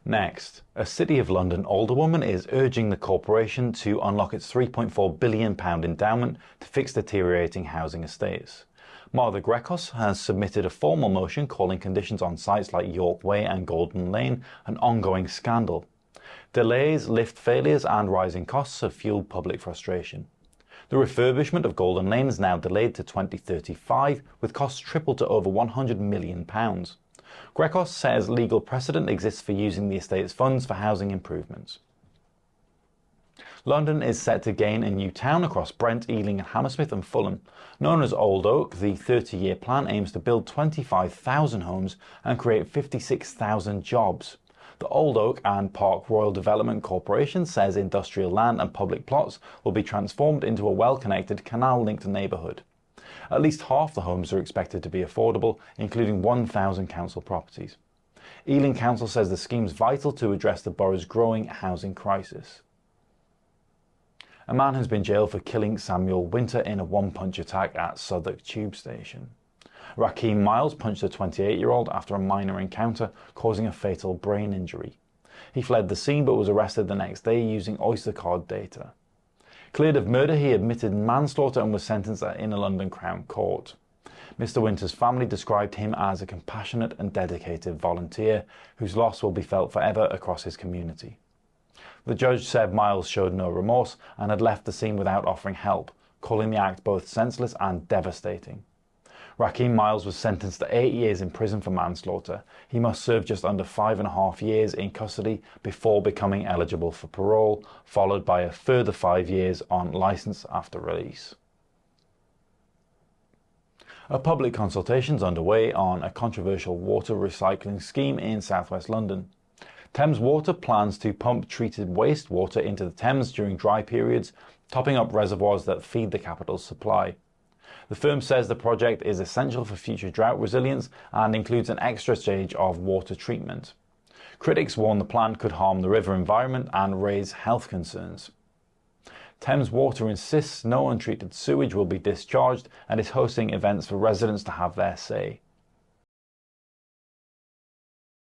Next, a City of London alderwoman is urging the corporation to unlock its £3.4 billion endowment to fix deteriorating housing estates. Martha Grekos has submitted a formal motion calling conditions on sites like York Way and Golden Lane an ongoing scandal. Delays, lift failures and rising costs have fueled public frustration. The refurbishment of Golden Lane is now delayed to 2035, with costs tripled to over £100 million. Grekos says legal precedent exists for using the estate's funds for housing improvements. London is set to gain a new town across Brent, Ealing, Hammersmith and Fulham. Known as Old Oak, the 30-year plan aims to build 25,000 homes and create 56,000 jobs. The Old Oak and Park Royal Development Corporation says industrial land and public plots will be transformed into a well-connected canal-linked neighbourhood. At least half the homes are expected to be affordable, including 1,000 council properties. Ealing Council says the scheme is vital to address the borough's growing housing crisis. A man has been jailed for killing Samuel Winter in a one-punch attack at Southwark Tube Station. Raheem Miles punched a 28-year-old after a minor encounter, causing a fatal brain injury. He fled the scene but was arrested the next day using Oyster card data. Cleared of murder, he admitted manslaughter and was sentenced at Inner London Crown Court. Mr. Winter's family described him as a compassionate and dedicated volunteer whose loss will be felt forever across his community. The judge said Miles showed no remorse and had left the scene without offering help, calling the act both senseless and devastating. Raheem Miles was sentenced to 8 years in prison for manslaughter. He must serve just under 5.5 years in custody before becoming eligible for parole, followed by a further 5 years on licence after release. A public consultation is underway on a controversial water recycling scheme in southwest London. Thames Water plans to pump treated wastewater into the Thames during dry periods, topping up reservoirs that feed the capital's supply. The firm says the project is essential for future drought resilience and includes an extra stage of water treatment. Critics warn the plan could harm the river environment and raise health concerns. Thames Water insists no untreated sewage will be discharged and is hosting events for residents to have their say.